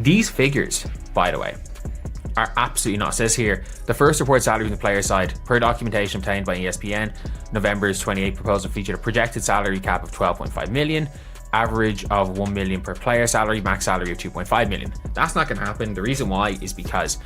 These figures, by the way, are absolutely not. It says here, the first report salary from the player side, per documentation obtained by ESPN, November's 28 proposal featured a projected salary cap of 12.5 million, average of 1 million per player salary, max salary of 2.5 million. That's not going to happen. The reason why is because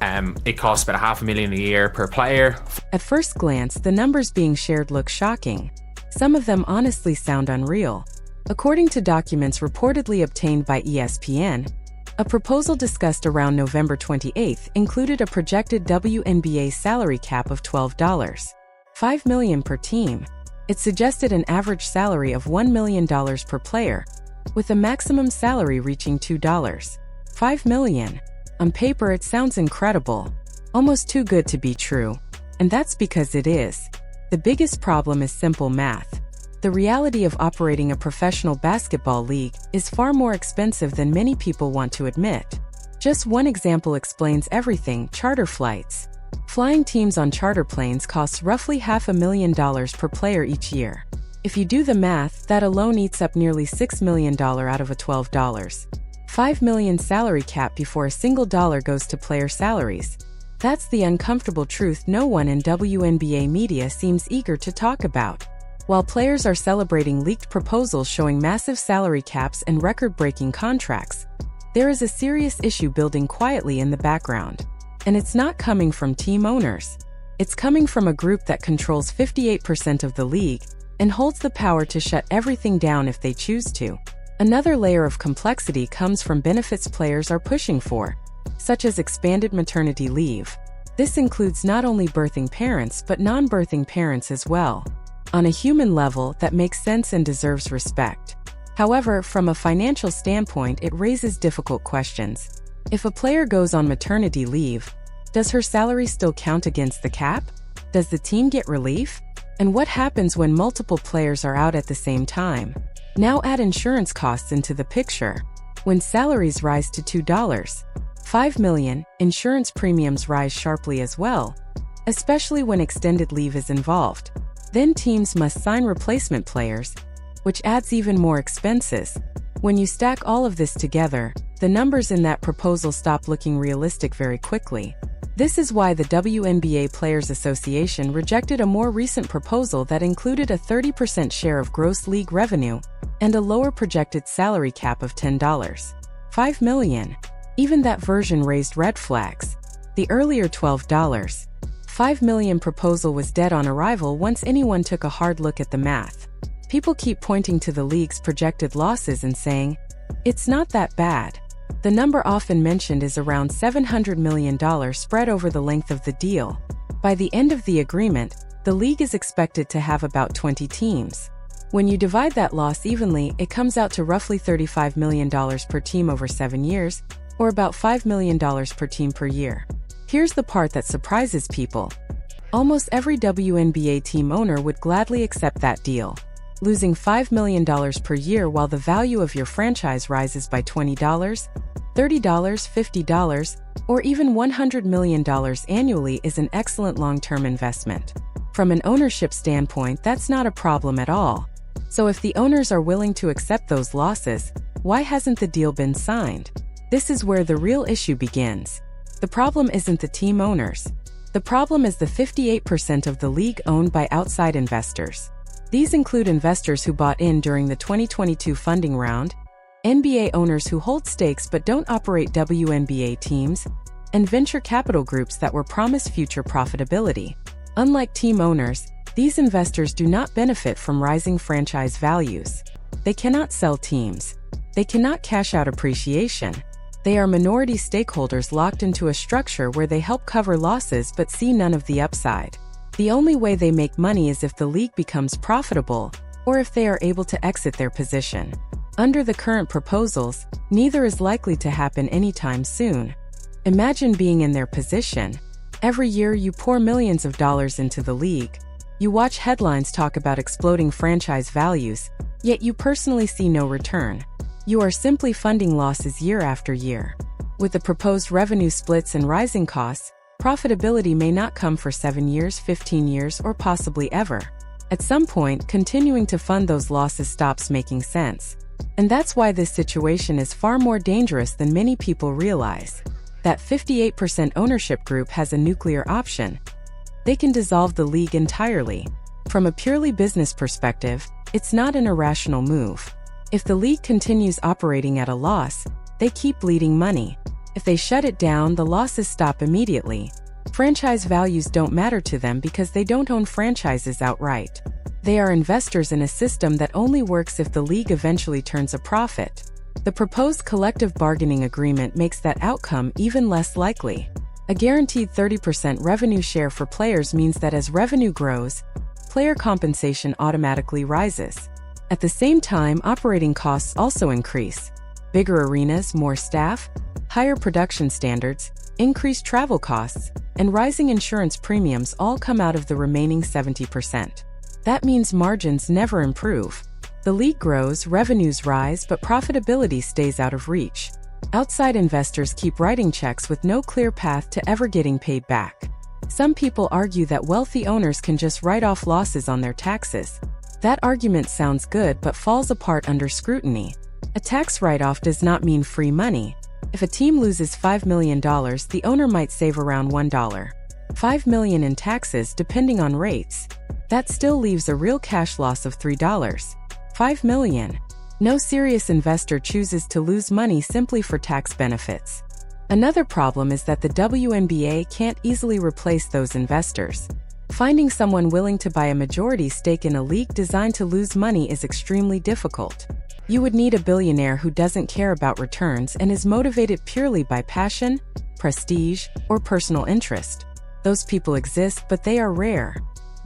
it costs about $500,000 a year per player. At first glance, the numbers being shared look shocking. Some of them honestly sound unreal. According to documents reportedly obtained by ESPN, a proposal discussed around November 28th included a projected WNBA salary cap of $12.5 million per team. It suggested an average salary of $1 million per player, with a maximum salary reaching $2.5 million. On paper, it sounds incredible, almost too good to be true. And that's because it is. The biggest problem is simple math. The reality of operating a professional basketball league is far more expensive than many people want to admit. Just one example explains everything: charter flights. Flying teams on charter planes costs roughly $500,000 per player each year. If you do the math, that alone eats up nearly $6 million out of a $12.5 million salary cap before a single dollar goes to player salaries. That's the uncomfortable truth no one in WNBA media seems eager to talk about. While players are celebrating leaked proposals showing massive salary caps and record-breaking contracts, there is a serious issue building quietly in the background. And it's not coming from team owners. It's coming from a group that controls 58% of the league and holds the power to shut everything down if they choose to. Another layer of complexity comes from benefits players are pushing for, such as expanded maternity leave. This includes not only birthing parents but non-birthing parents as well. On a human level, that makes sense and deserves respect. However, from a financial standpoint, it raises difficult questions. If a player goes on maternity leave, does her salary still count against the cap? Does the team get relief? And what happens when multiple players are out at the same time? Now add insurance costs into the picture. When salaries rise to $2.5 million, insurance premiums rise sharply as well, especially when extended leave is involved. Then teams must sign replacement players, which adds even more expenses. When you stack all of this together, the numbers in that proposal stop looking realistic very quickly. This is why the WNBA Players Association rejected a more recent proposal that included a 30% share of gross league revenue and a lower projected salary cap of $10.5 million. Even that version raised red flags. The earlier $12.5 million proposal was dead on arrival once anyone took a hard look at the math. People keep pointing to the league's projected losses and saying, "It's not that bad." The number often mentioned is around $700 million spread over the length of the deal. By the end of the agreement, the league is expected to have about 20 teams. When you divide that loss evenly, it comes out to roughly $35 million per team over 7 years, or about $5 million per team per year. Here's the part that surprises people. Almost every WNBA team owner would gladly accept that deal. Losing $5 million per year while the value of your franchise rises by $20, $30, $50, or even $100 million annually is an excellent long-term investment. From an ownership standpoint, that's not a problem at all. So if the owners are willing to accept those losses, why hasn't the deal been signed? This is where the real issue begins. The problem isn't the team owners. The problem is the 58% of the league owned by outside investors. These include investors who bought in during the 2022 funding round, NBA owners who hold stakes but don't operate WNBA teams, and venture capital groups that were promised future profitability. Unlike team owners, these investors do not benefit from rising franchise values. They cannot sell teams. They cannot cash out appreciation. They are minority stakeholders locked into a structure where they help cover losses but see none of the upside. The only way they make money is if the league becomes profitable, or if they are able to exit their position. Under the current proposals, neither is likely to happen anytime soon. Imagine being in their position. Every year you pour millions of dollars into the league. You watch headlines talk about exploding franchise values, yet you personally see no return. You are simply funding losses year after year. With the proposed revenue splits and rising costs, profitability may not come for 7 years, 15 years, or possibly ever. At some point, continuing to fund those losses stops making sense. And that's why this situation is far more dangerous than many people realize. That 58% ownership group has a nuclear option. They can dissolve the league entirely. From a purely business perspective, it's not an irrational move. If the league continues operating at a loss, they keep bleeding money. If they shut it down, the losses stop immediately. Franchise values don't matter to them because they don't own franchises outright. They are investors in a system that only works if the league eventually turns a profit. The proposed collective bargaining agreement makes that outcome even less likely. A guaranteed 30% revenue share for players means that as revenue grows, player compensation automatically rises. At the same time, operating costs also increase. Bigger arenas, more staff, higher production standards, increased travel costs, and rising insurance premiums all come out of the remaining 70%. That means margins never improve. The league grows, revenues rise, but profitability stays out of reach. Outside investors keep writing checks with no clear path to ever getting paid back. Some people argue that wealthy owners can just write off losses on their taxes. That argument sounds good but falls apart under scrutiny. A tax write-off does not mean free money. If a team loses $5 million, the owner might save around $1. $5 million in taxes depending on rates. That still leaves a real cash loss of $3. $5 million. No serious investor chooses to lose money simply for tax benefits. Another problem is that the WNBA can't easily replace those investors. Finding someone willing to buy a majority stake in a league designed to lose money is extremely difficult. You would need a billionaire who doesn't care about returns and is motivated purely by passion, prestige, or personal interest. Those people exist, but they are rare.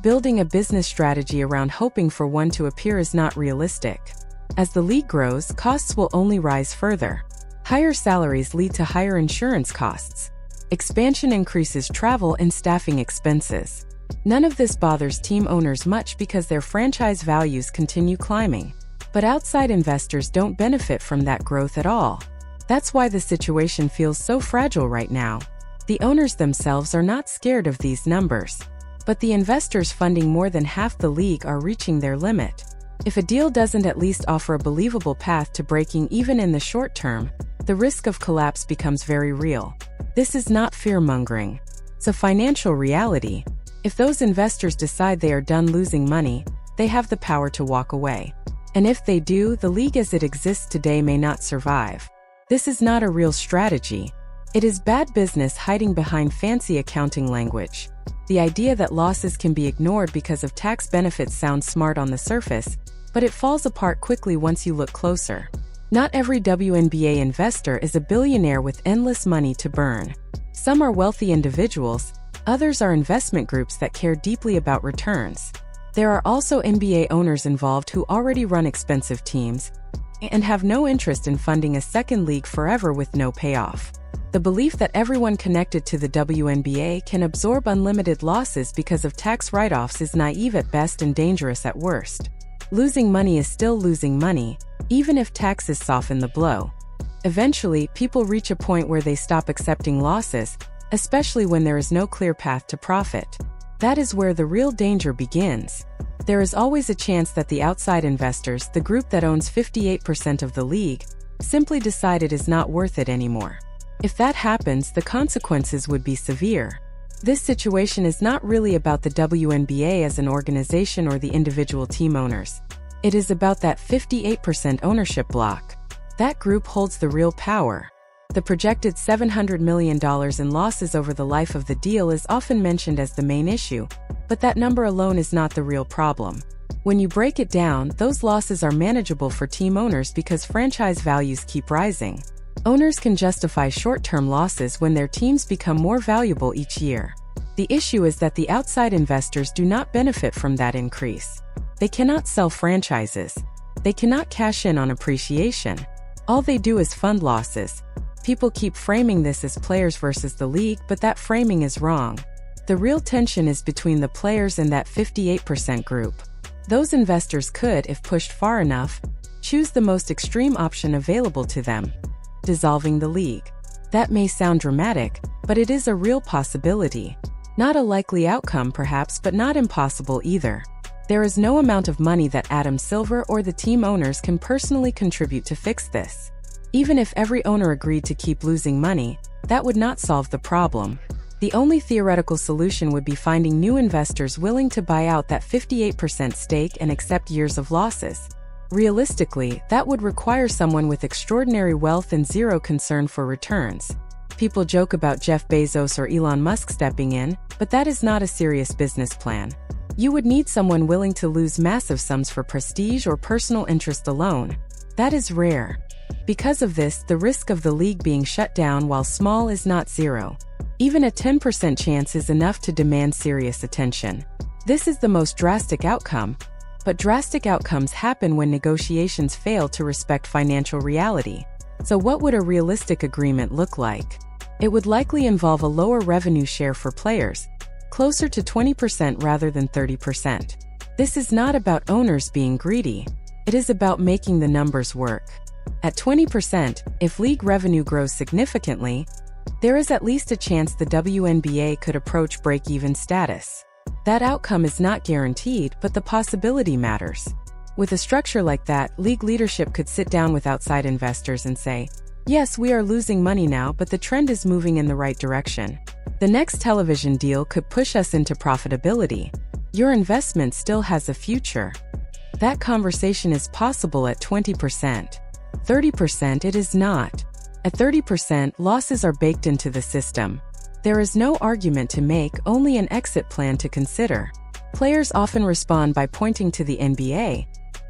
Building a business strategy around hoping for one to appear is not realistic. As the league grows, costs will only rise further. Higher salaries lead to higher insurance costs. Expansion increases travel and staffing expenses. None of this bothers team owners much because their franchise values continue climbing. But outside investors don't benefit from that growth at all. That's why the situation feels so fragile right now. The owners themselves are not scared of these numbers. But the investors funding more than half the league are reaching their limit. If a deal doesn't at least offer a believable path to breaking even in the short term, the risk of collapse becomes very real. This is not fear-mongering. It's a financial reality. If those investors decide they are done losing money, they have the power to walk away. And if they do, the league as it exists today may not survive. This is not a real strategy. It is bad business hiding behind fancy accounting language. The idea that losses can be ignored because of tax benefits sounds smart on the surface, but it falls apart quickly once you look closer. Not every WNBA investor is a billionaire with endless money to burn. Some are wealthy individuals, others are investment groups that care deeply about returns. There are also NBA owners involved who already run expensive teams and have no interest in funding a second league forever with no payoff. The belief that everyone connected to the WNBA can absorb unlimited losses because of tax write-offs is naive at best and dangerous at worst. Losing money is still losing money, even if taxes soften the blow. Eventually, people reach a point where they stop accepting losses, especially when there is no clear path to profit. That is where the real danger begins. There is always a chance that the outside investors, the group that owns 58% of the league, simply decide it is not worth it anymore. If that happens, the consequences would be severe. This situation is not really about the WNBA as an organization or the individual team owners. It is about that 58% ownership block. That group holds the real power. The projected $700 million in losses over the life of the deal is often mentioned as the main issue, but that number alone is not the real problem. When you break it down, those losses are manageable for team owners because franchise values keep rising. Owners can justify short-term losses when their teams become more valuable each year. The issue is that the outside investors do not benefit from that increase. They cannot sell franchises. They cannot cash in on appreciation. All they do is fund losses. People keep framing this as players versus the league, but that framing is wrong. The real tension is between the players and that 58% group. Those investors could, if pushed far enough, choose the most extreme option available to them: dissolving the league. That may sound dramatic, but it is a real possibility. Not a likely outcome perhaps, but not impossible either. There is no amount of money that Adam Silver or the team owners can personally contribute to fix this. Even if every owner agreed to keep losing money, that would not solve the problem. The only theoretical solution would be finding new investors willing to buy out that 58% stake and accept years of losses. Realistically, that would require someone with extraordinary wealth and zero concern for returns. People joke about Jeff Bezos or Elon Musk stepping in, but that is not a serious business plan. You would need someone willing to lose massive sums for prestige or personal interest alone. That is rare. Because of this, the risk of the league being shut down while small is not zero. Even a 10% chance is enough to demand serious attention. This is the most drastic outcome, but drastic outcomes happen when negotiations fail to respect financial reality. So what would a realistic agreement look like? It would likely involve a lower revenue share for players, closer to 20% rather than 30%. This is not about owners being greedy. It is about making the numbers work. At 20%, if league revenue grows significantly, there is at least a chance the WNBA could approach break-even status. That outcome is not guaranteed, but the possibility matters. With a structure like that, league leadership could sit down with outside investors and say, yes, we are losing money now, but the trend is moving in the right direction. The next television deal could push us into profitability. Your investment still has a future. That conversation is possible at 20%. 30% it is not. At 30%, losses are baked into the system. There is no argument to make, only an exit plan to consider. Players often respond by pointing to the NBA,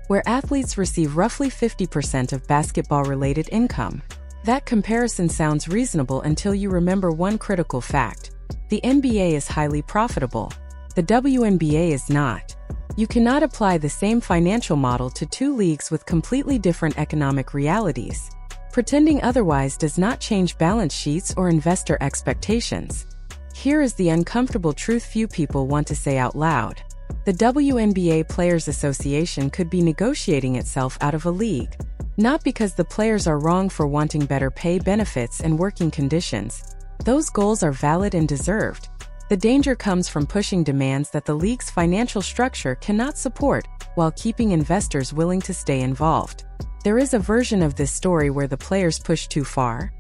where athletes receive roughly 50% of basketball-related income. That comparison sounds reasonable until you remember one critical fact. The NBA is highly profitable. The WNBA is not. You cannot apply the same financial model to two leagues with completely different economic realities. Pretending otherwise does not change balance sheets or investor expectations. Here is the uncomfortable truth few people want to say out loud. The WNBA Players Association could be negotiating itself out of a league. Not because the players are wrong for wanting better pay, benefits, and working conditions. Those goals are valid and deserved. The danger comes from pushing demands that the league's financial structure cannot support, while keeping investors willing to stay involved. There is a version of this story where the players push too far.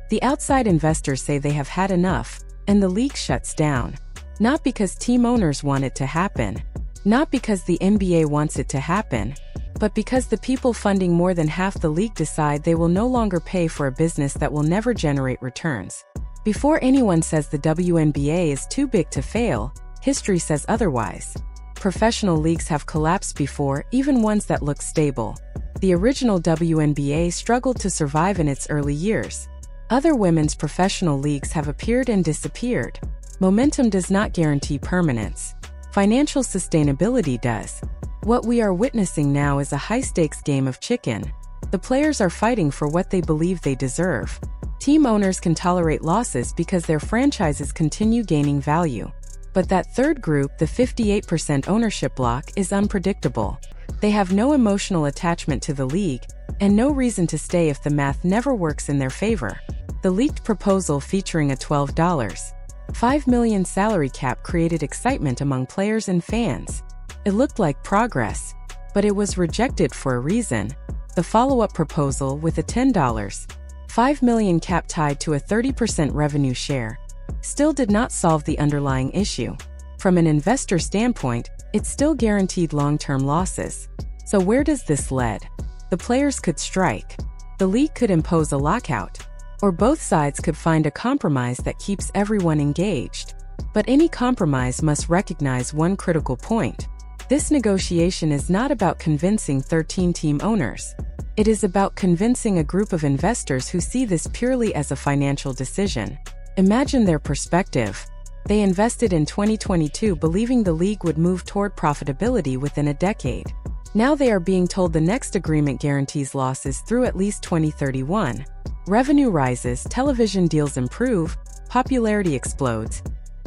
The outside investors say they have had enough, and the league shuts down. Not because team owners want it to happen. Not because the NBA wants it to happen. But because the people funding more than half the league decide they will no longer pay for a business that will never generate returns. Before anyone says the WNBA is too big to fail, history says otherwise. Professional leagues have collapsed before, even ones that look stable. The original WNBA struggled to survive in its early years. Other women's professional leagues have appeared and disappeared. Momentum does not guarantee permanence. Financial sustainability does. What we are witnessing now is a high-stakes game of chicken. The players are fighting for what they believe they deserve. Team owners can tolerate losses because their franchises continue gaining value. But that third group, the 58% ownership block, is unpredictable. They have no emotional attachment to the league, and no reason to stay if the math never works in their favor. The leaked proposal featuring a $12.5 million salary cap created excitement among players and fans. It looked like progress, but it was rejected for a reason. The follow-up proposal, with a $10.5 million cap tied to a 30% revenue share, still did not solve the underlying issue. From an investor standpoint, it still guaranteed long-term losses. So where does this lead? The players could strike. The league could impose a lockout. Or both sides could find a compromise that keeps everyone engaged. But any compromise must recognize one critical point. This negotiation is not about convincing 13 team owners. It is about convincing a group of investors who see this purely as a financial decision. Imagine their perspective. They invested in 2022 believing the league would move toward profitability within a decade. Now they are being told the next agreement guarantees losses through at least 2031. Revenue rises, television deals improve, popularity explodes.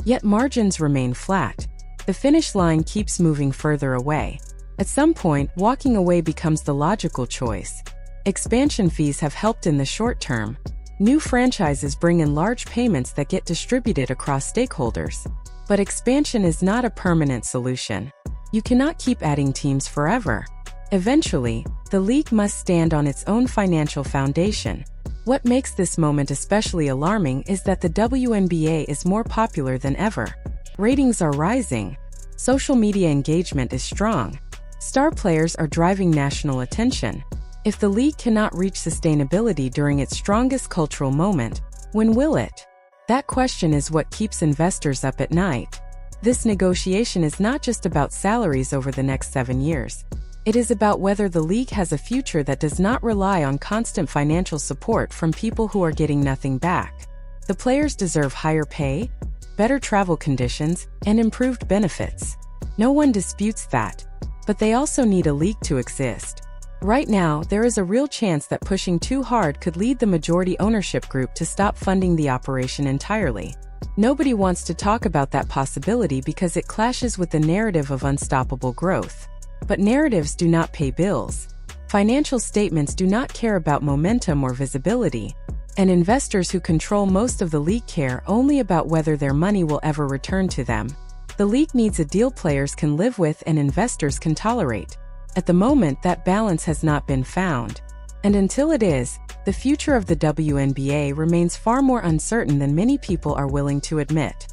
Yet margins remain flat. The finish line keeps moving further away. At some point, walking away becomes the logical choice. Expansion fees have helped in the short term. New franchises bring in large payments that get distributed across stakeholders. But expansion is not a permanent solution. You cannot keep adding teams forever. Eventually, the league must stand on its own financial foundation. What makes this moment especially alarming is that the WNBA is more popular than ever. Ratings are rising. Social media engagement is strong. Star players are driving national attention. If the league cannot reach sustainability during its strongest cultural moment, when will it? That question is what keeps investors up at night. This negotiation is not just about salaries over the next 7 years. It is about whether the league has a future that does not rely on constant financial support from people who are getting nothing back. The players deserve higher pay, better travel conditions, and improved benefits. No one disputes that. But they also need a league to exist. Right now, there is a real chance that pushing too hard could lead the majority ownership group to stop funding the operation entirely. Nobody wants to talk about that possibility because it clashes with the narrative of unstoppable growth. But narratives do not pay bills. Financial statements do not care about momentum or visibility. And investors who control most of the league care only about whether their money will ever return to them. The league needs a deal players can live with and investors can tolerate. At the moment, that balance has not been found. And until it is, the future of the WNBA remains far more uncertain than many people are willing to admit.